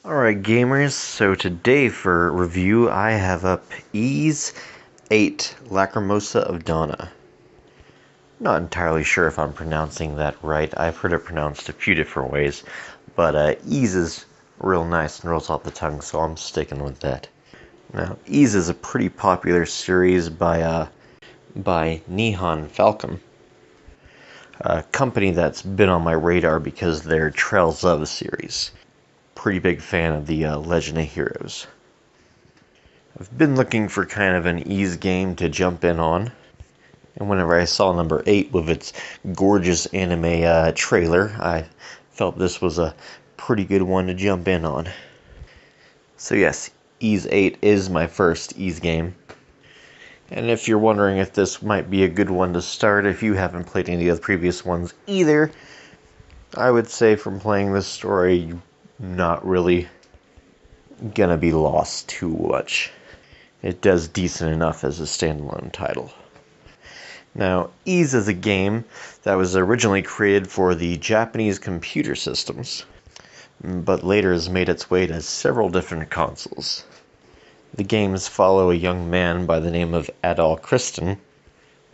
Alright gamers, so today for review I have up Ys VIII, Lacrimosa of Donna. Not entirely sure if I'm pronouncing that right. I've heard it pronounced a few different ways, but Ys is real nice and rolls off the tongue, so I'm sticking with that. Now, Ys is a pretty popular series by Nihon Falcom, a company that's been on my radar because their Trails of series. Pretty big fan of the Legend of Heroes. I've been looking for kind of an Ys game to jump in on, and whenever I saw number 8 with its gorgeous anime trailer, I felt this was a pretty good one to jump in on. So yes, Ys VIII is my first Ys game. And if you're wondering if this might be a good one to start if you haven't played any of the previous ones either, I would say from playing this story, you're not really gonna be lost too much. It does decent enough as a standalone title. Now, Ys is a game that was originally created for the Japanese computer systems, but later has made its way to several different consoles. The games follow a young man by the name of Adol Kristen,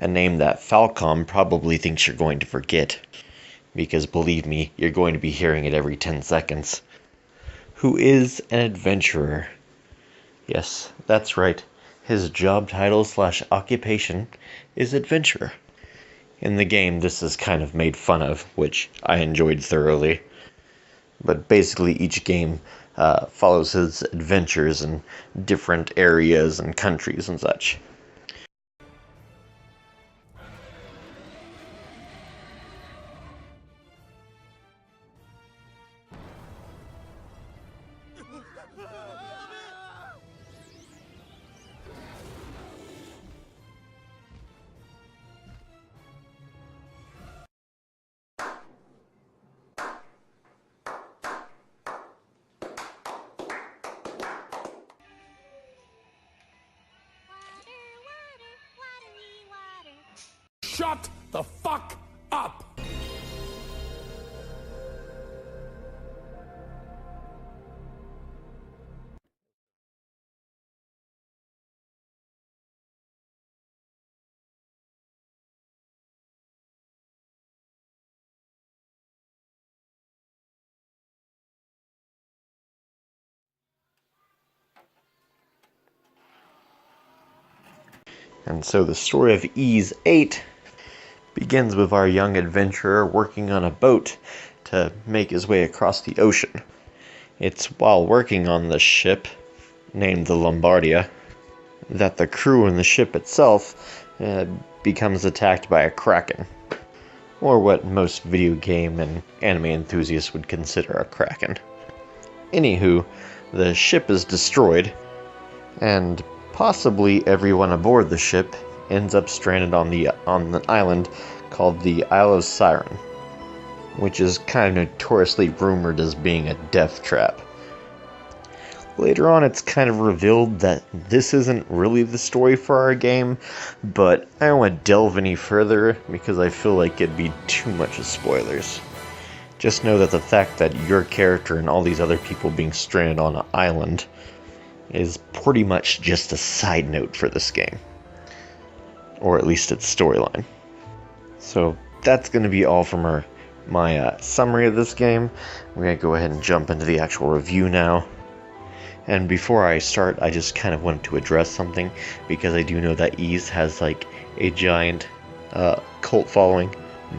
a name that Falcom probably thinks you're going to forget, because believe me, you're going to be hearing it every 10 seconds, who is an adventurer. Yes, that's right, his job title / occupation is adventurer. In the game, this is kind of made fun of, which I enjoyed thoroughly. But basically each game follows his adventures in different areas and countries and such. Shut the fuck up! And so the story of Ys VIII begins with our young adventurer working on a boat to make his way across the ocean. It's while working on the ship, named the Lombardia, that the crew and the ship itself becomes attacked by a kraken, or what most video game and anime enthusiasts would consider a kraken. Anywho, the ship is destroyed, and possibly everyone aboard the ship ends up stranded on the island called the Isle of Siren, which is kind of notoriously rumored as being a death trap. Later on, it's kind of revealed that this isn't really the story for our game, but I don't want to delve any further because I feel like it'd be too much of spoilers. Just know that the fact that your character and all these other people being stranded on an island is pretty much just a side note for this game, or at least its storyline. So that's going to be all from my summary of this game. We're going to go ahead and jump into the actual review now. And before I start, I just kind of wanted to address something, because I do know that Ys has like a giant cult following.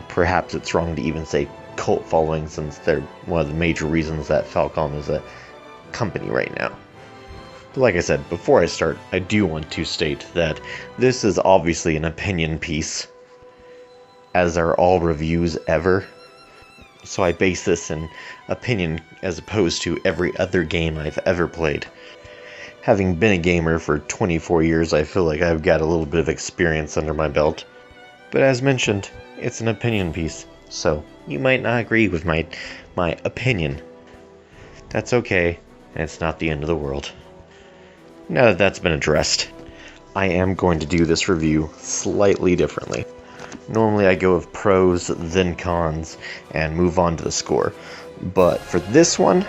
Perhaps it's wrong to even say cult following, since they're one of the major reasons that Falcom is a company right now. But like I said, before I start, I do want to state that this is obviously an opinion piece, as are all reviews ever. So I base this in opinion as opposed to every other game I've ever played. Having been a gamer for 24 years, I feel like I've got a little bit of experience under my belt. But as mentioned, it's an opinion piece, so you might not agree with my opinion. That's okay, and it's not the end of the world. Now that that's been addressed, I am going to do this review slightly differently. Normally I go with pros, then cons, and move on to the score. But for this one,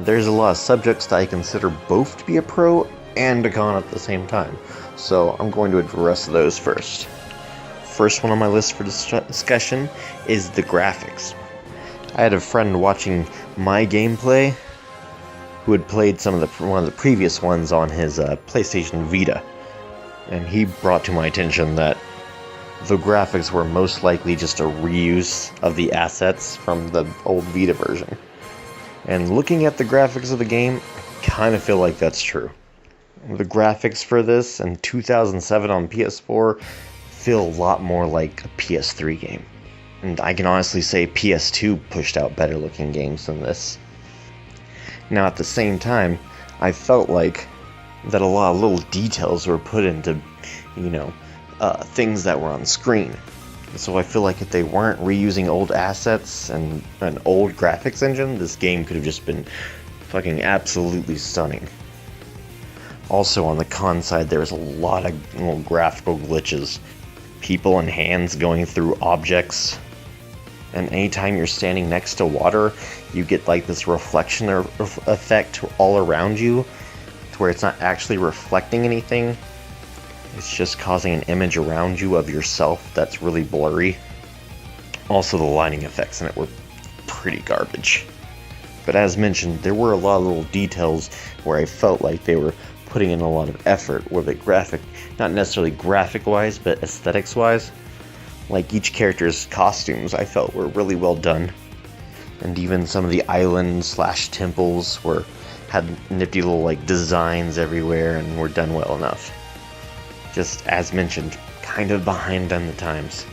there's a lot of subjects that I consider both to be a pro and a con at the same time, so I'm going to address those first. First one on my list for discussion is the graphics. I had a friend watching my gameplay who had played one of the previous ones on his PlayStation Vita, and he brought to my attention that the graphics were most likely just a reuse of the assets from the old Vita version. And looking at the graphics of the game, I kind of feel like that's true. The graphics for this in 2007 on PS4 feel a lot more like a PS3 game. And I can honestly say PS2 pushed out better looking games than this. Now at the same time, I felt like that a lot of little details were put into, things that were on screen. So I feel like if they weren't reusing old assets and an old graphics engine, this game could have just been fucking absolutely stunning. Also on the con side, there's a lot of little graphical glitches. People and hands going through objects. And anytime you're standing next to water, you get like this reflection effect all around you, to where it's not actually reflecting anything. It's just causing an image around you of yourself that's really blurry. Also, the lighting effects in it were pretty garbage. But as mentioned, there were a lot of little details where I felt like they were putting in a lot of effort, where the not necessarily graphic-wise, but aesthetics-wise. Like each character's costumes, I felt were really well done. And even some of the islands/temples had nifty little designs everywhere and were done well enough. Just as mentioned, kind of behind on the times.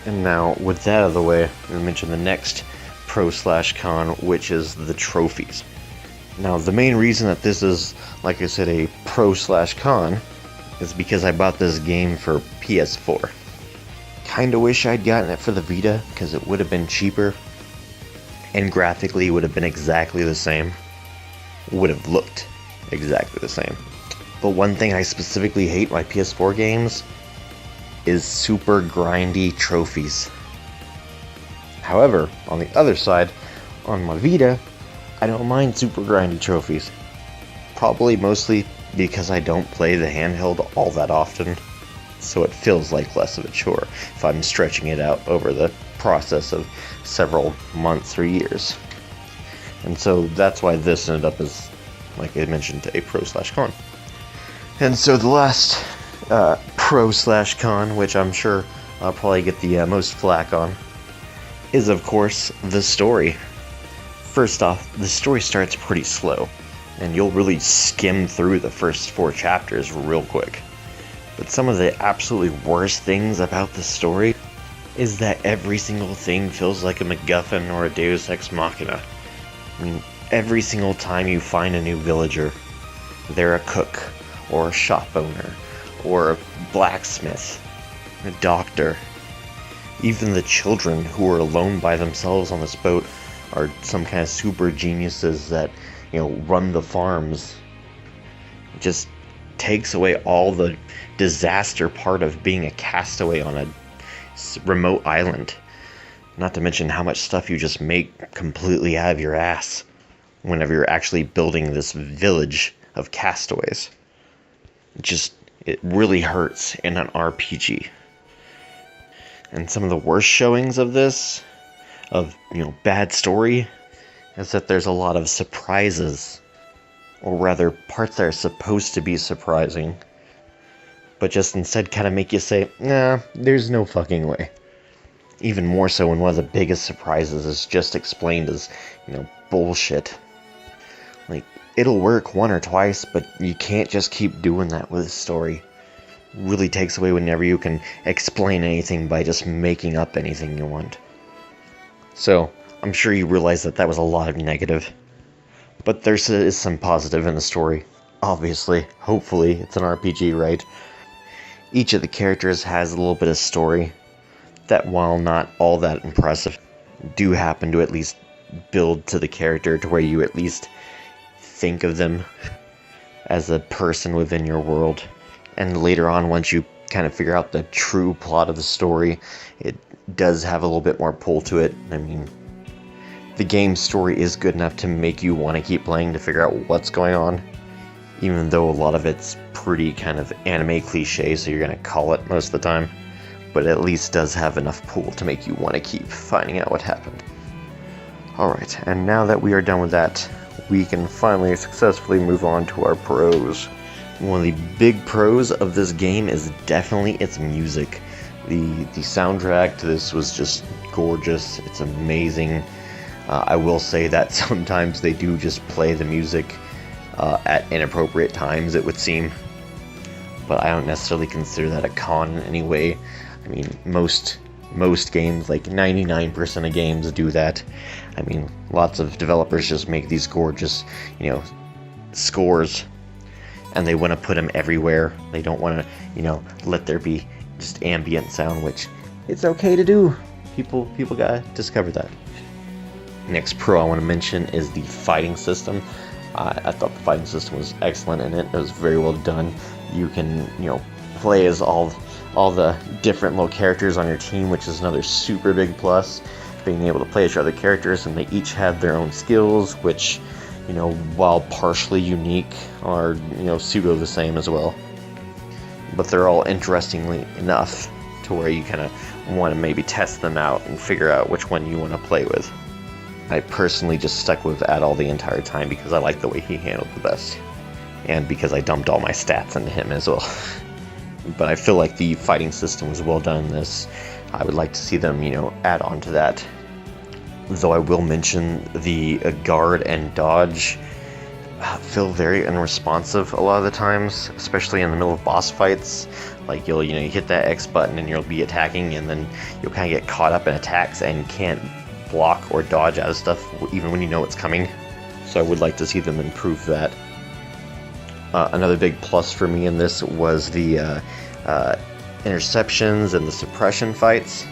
And now, with that out of the way, we'll mention the next pro/con, which is the trophies. Now, the main reason that this is, like I said, a pro/con is because I bought this game for PS4. Kinda wish I'd gotten it for the Vita, because it would have been cheaper, and graphically would have been exactly the same. Would have looked exactly the same. But one thing I specifically hate in my PS4 games is super grindy trophies. However, on the other side, on my Vita, I don't mind super grindy trophies. Probably mostly because I don't play the handheld all that often, so it feels like less of a chore if I'm stretching it out over the process of several months or years. And so that's why this ended up as, like I mentioned, a pro/con. And so the last pro/con, which I'm sure I'll probably get the most flack on, is of course the story. First off, the story starts pretty slow, and you'll really skim through the first 4 chapters real quick. But some of the absolutely worst things about the story is that every single thing feels like a MacGuffin or a Deus Ex Machina. I mean, every single time you find a new villager, they're a cook, or a shop owner, or a blacksmith, a doctor. Even the children who are alone by themselves on this boat are some kind of super geniuses that, run the farms. It just takes away all the disaster part of being a castaway on a remote island. Not to mention how much stuff you just make completely out of your ass whenever you're actually building this village of castaways. It really hurts in an RPG. And some of the worst showings of this, bad story, is that there's a lot of surprises. Or rather, parts that are supposed to be surprising, but just instead kind of make you say, nah, there's no fucking way. Even more so when one of the biggest surprises is just explained as, bullshit. It'll work 1 or twice, but you can't just keep doing that with a story. It really takes away whenever you can explain anything by just making up anything you want. So, I'm sure you realize that was a lot of negative. But there is some positive in the story. Obviously, hopefully, it's an RPG, right? Each of the characters has a little bit of story that, while not all that impressive, do happen to at least build to the character to where you at least think of them as a person within your world. And later on, once you kind of figure out the true plot of the story, it does have a little bit more pull to it. I mean, the game's story is good enough to make you want to keep playing to figure out what's going on, even though a lot of it's pretty kind of anime cliche, so you're gonna call it most of the time, but it at least does have enough pull to make you want to keep finding out what happened. Alright, and now that we are done with that, we can finally successfully move on to our pros. One of the big pros of this game is definitely its music. The soundtrack to this was just gorgeous. It's amazing. I will say that sometimes they do just play the music at inappropriate times, it would seem. But I don't necessarily consider that a con in any way. I mean, most games, like 99% of games, do that. I mean, lots of developers just make these gorgeous, scores, and they want to put them everywhere. They don't want to, let there be just ambient sound, which it's okay to do. People gotta discover that. Next pro I want to mention is the fighting system. I thought the fighting system was excellent in it. It was very well done. You can, play as all the different little characters on your team, which is another super big plus. Being able to play as your other characters, and they each have their own skills, which, while partially unique, are, pseudo the same as well. But they're all interestingly enough to where you kind of want to maybe test them out and figure out which one you want to play with. I personally just stuck with Adol the entire time because I like the way he handled the best. And because I dumped all my stats into him as well. But I feel like the fighting system was well done in this. I would like to see them, add on to that. Though I will mention the guard and dodge feel very unresponsive a lot of the times, especially in the middle of boss fights. Like you hit that X button and you'll be attacking, and then you'll kind of get caught up in attacks and can't block or dodge out of stuff even when you know it's coming. So I would like to see them improve that. Another big plus for me in this was the interceptions and the suppression fights.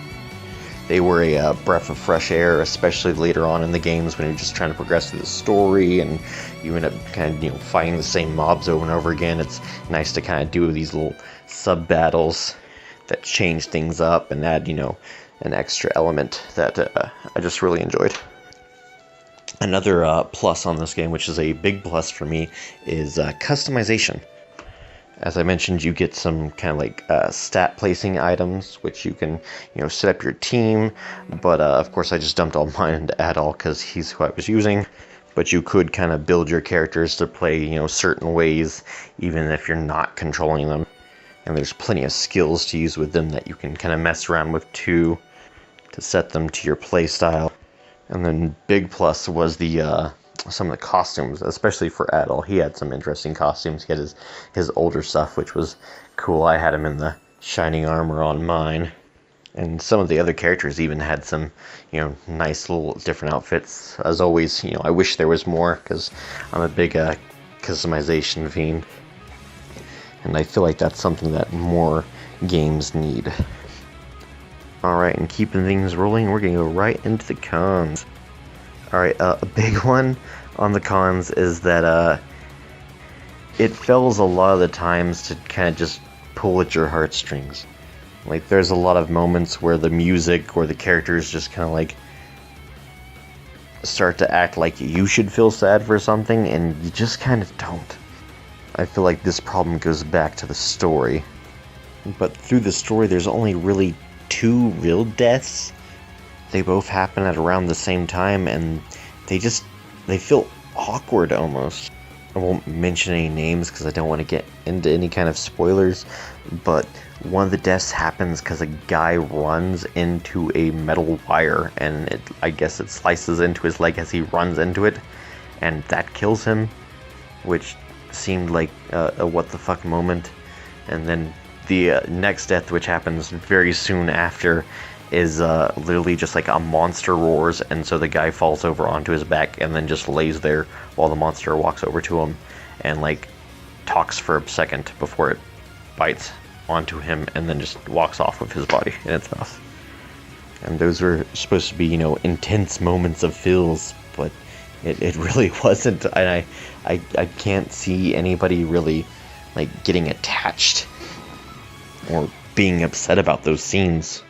They were a breath of fresh air, especially later on in the games when you're just trying to progress through the story and you end up kind of fighting the same mobs over and over again. It's nice to kind of do these little sub battles that change things up and add an extra element that I just really enjoyed. Another plus on this game, which is a big plus for me, is customization. As I mentioned, you get some kind of like stat placing items, which you can, set up your team. But of course, I just dumped all mine into Adol because he's who I was using. But you could kind of build your characters to play, certain ways, even if you're not controlling them. And there's plenty of skills to use with them that you can kind of mess around with too, to set them to your play style. And then big plus was the some of the costumes, especially for Adol. He had some interesting costumes. He had his older stuff, which was cool. I had him in the shining armor on mine. And some of the other characters even had some, nice little different outfits. As always, I wish there was more, because I'm a big customization fiend. And I feel like that's something that more games need. Alright, and keeping things rolling, we're going to go right into the cons. Alright, a big one on the cons is that it fails a lot of the times to kind of just pull at your heartstrings. Like, there's a lot of moments where the music or the characters just kind of like start to act like you should feel sad for something, and you just kind of don't. I feel like this problem goes back to the story. But through the story, there's only really 2 real deaths. They both happen at around the same time, and they feel awkward almost. I won't mention any names because I don't want to get into any kind of spoilers, but one of the deaths happens because a guy runs into a metal wire, and I guess it slices into his leg as he runs into it, and that kills him, which seemed like a what the fuck moment. And then the next death, which happens very soon after, is literally just like a monster roars, and so the guy falls over onto his back and then just lays there while the monster walks over to him and like talks for a second before it bites onto him and then just walks off with his body in its mouth. And those were supposed to be, intense moments of feels, but it really wasn't. And I can't see anybody really like getting attached or being upset about those scenes.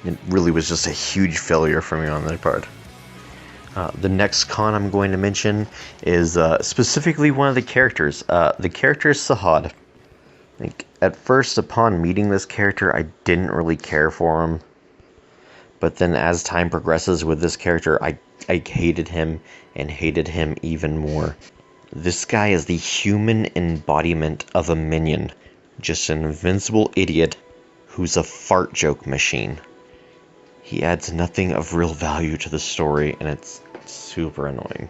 It really was just a huge failure for me on their part. The next con I'm going to mention is specifically one of the characters. The character is Sahad. Like, at first, upon meeting this character, I didn't really care for him. But then as time progresses with this character, I hated him and hated him even more. This guy is the human embodiment of a minion. Just an invincible idiot who's a fart joke machine. He adds nothing of real value to the story, and it's super annoying.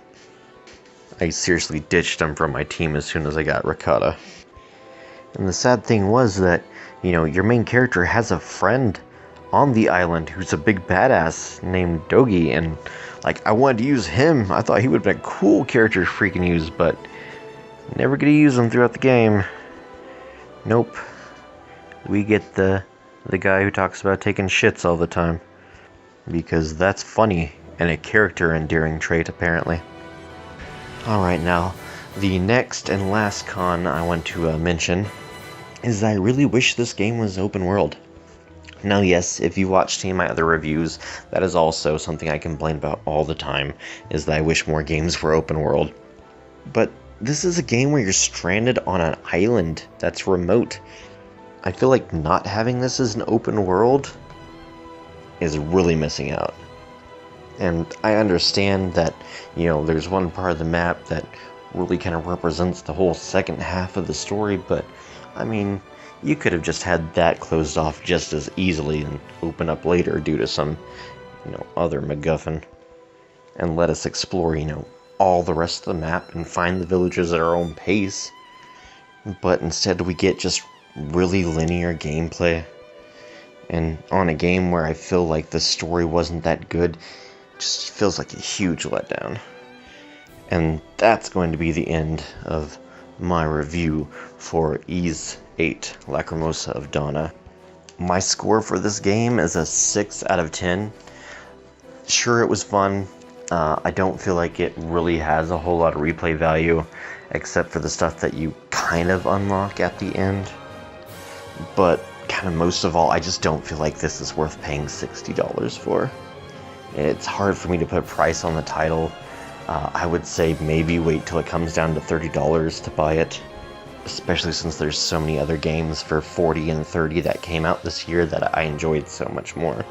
I seriously ditched him from my team as soon as I got Ricotta. And the sad thing was that, your main character has a friend on the island who's a big badass named Dogi, and, I wanted to use him. I thought he would have been a cool character to freaking use, but never get to use him throughout the game. Nope. We get the guy who talks about taking shits all the time. Because that's funny, and a character endearing trait, apparently. Alright, now, the next and last con I want to mention is I really wish this game was open world. Now, yes, if you watched any of my other reviews, that is also something I complain about all the time, is that I wish more games were open world. But this is a game where you're stranded on an island that's remote. I feel like not having this as an open world is really missing out. And I understand that, there's one part of the map that really kind of represents the whole second half of the story, but, you could have just had that closed off just as easily and open up later due to some, other MacGuffin. And let us explore, all the rest of the map and find the villages at our own pace. But instead we get just really linear gameplay. And on a game where I feel like the story wasn't that good, just feels like a huge letdown. And that's going to be the end of my review for Ys 8, Lacrimosa of Donna. My score for this game is a 6 out of 10. Sure, it was fun. I don't feel like it really has a whole lot of replay value, except for the stuff that you kind of unlock at the end. But kind of most of all, I just don't feel like this is worth paying $60 for. It's hard for me to put a price on the title. I would say maybe wait till it comes down to $30 to buy it, especially since there's so many other games for $40 and $30 that came out this year that I enjoyed so much more.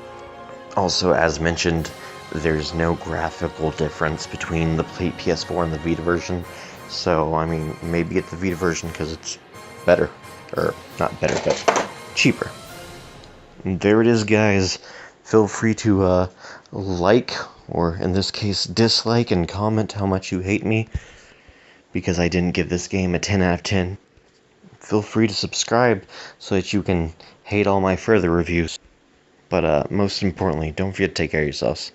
Also, as mentioned, there's no graphical difference between the PS4 and the Vita version, so maybe get the Vita version because it's better, or not better, but cheaper. And there it is, guys. Feel free to like, or in this case dislike, and comment how much you hate me because I didn't give this game a 10 out of 10. Feel free to subscribe so that you can hate all my further reviews. But most importantly, don't forget to take care of yourselves.